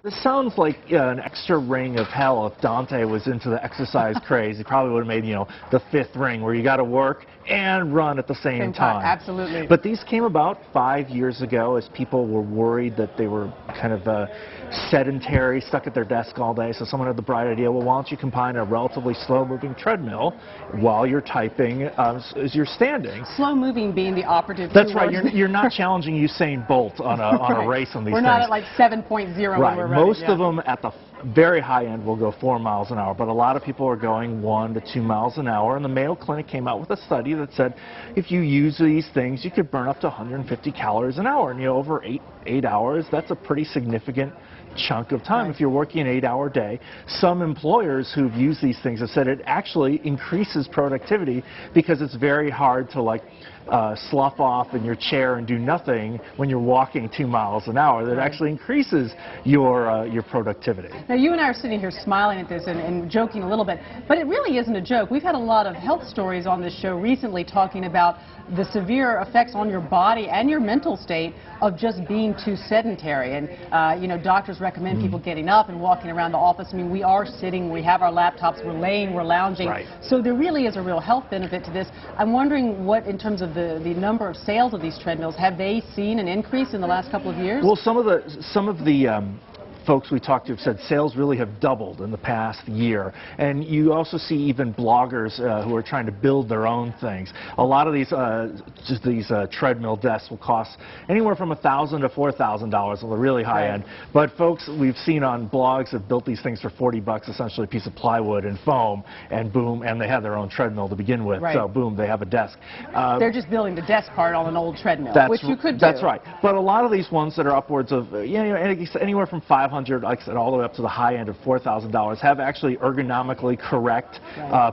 This sounds like an extra ring of hell. If Dante was into the exercise craze, he probably would have made, the fifth ring where you got to work and run at the same time. Absolutely. But these came about 5 years ago as people were worried that they were kind of sedentary, stuck at their desk all day. So someone had the bright idea, well, why don't you combine a relatively slow-moving treadmill while you're typing as you're standing. Slow-moving being the operative That's keyword. right. You're not challenging Usain Bolt on a race on these We're things. not at like 7.0 when we're running. Most of them at the very high end will go 4 miles an hour, but a lot of people are going 1 to 2 miles an hour. And the Mayo Clinic came out with a study that said if you use these things, you could burn up to 150 calories an hour. And over eight hours, that's a pretty significant chunk of time. If you're working an 8-hour day, some employers who've used these things have said it actually increases productivity because it's very hard to slough off in your chair and do nothing when you're walking 2 miles an hour. That actually increases your productivity. Now, you and I are sitting here smiling at this and joking a little bit, but it really isn't a joke. We've had a lot of health stories on this show recently talking about the severe effects on your body and your mental state of just being too sedentary. And, doctors recommend people getting up and walking around the office. I mean, we are sitting, we have our laptops, we're laying, we're lounging. Right. So there really is a real health benefit to this. I'm wondering what, in terms of the number of sales of these treadmills, have they seen an increase in the last couple of years? Well, some of the folks we talked to have said sales really have doubled in the past year. And you also see even bloggers who are trying to build their own things. A lot of these treadmill desks will cost anywhere from $1,000 to $4,000 on the really high end. But folks we've seen on blogs have built these things for $40, essentially a piece of plywood and foam, and boom, and they have their own treadmill to begin with. So boom, they have a desk. They're just building the desk part on an old treadmill, which you could do. That's right. But a lot of these ones that are upwards of anywhere from $500, like I said, all the way up to the high end of $4,000 have actually ergonomically correct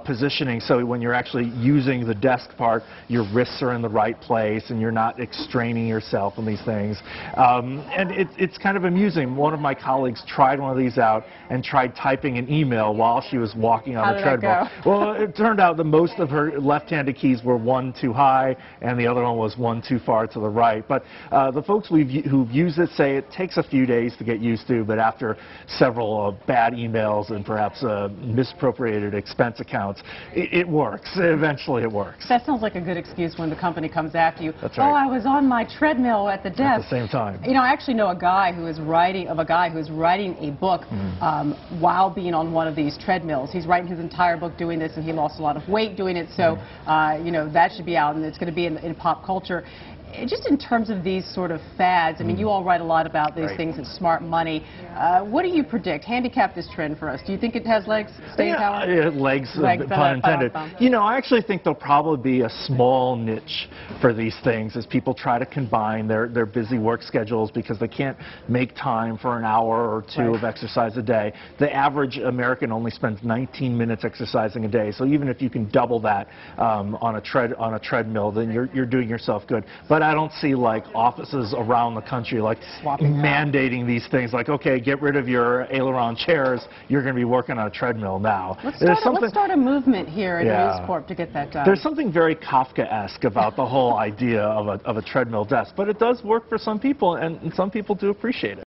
positioning. So when you're actually using the desk part, your wrists are in the right place and you're not straining yourself on these things. And it's kind of amusing. One of my colleagues tried one of these out and tried typing an email while she was walking on the treadmill. Well, it turned out that most of her left-handed keys were 1 too high and the other one was 1 too far to the right. But the folks who've used it say it takes a few days to get used to, but after several bad emails and perhaps misappropriated expense accounts, it works. Eventually it works. That sounds like a good excuse when the company comes after you. That's right. Oh, I was on my treadmill at the desk. At the same time. I actually know a guy who is writing a book while being on one of these treadmills. He's writing his entire book doing this, and he lost a lot of weight doing it. So, that should be out, and it's going to be in pop culture. Just in terms of these sort of fads, I mean, you all write a lot about these things and smart money. What do you predict? Handicap this trend for us. Do you think it has legs, staying power? Legs, pun intended. I actually think there'll probably be a small niche for these things as people try to combine their busy work schedules because they can't make time for an hour or two of exercise a day. The average American only spends 19 minutes exercising a day. So even if you can double that on a treadmill, then you're doing yourself good. But I don't see offices around the country mandating these things like, okay, get rid of your aileron chairs, you're going to be working on a treadmill now. Let's start a movement here in News Corp to get that done. There's something very Kafkaesque about the whole idea of a treadmill desk, but it does work for some people, and some people do appreciate it.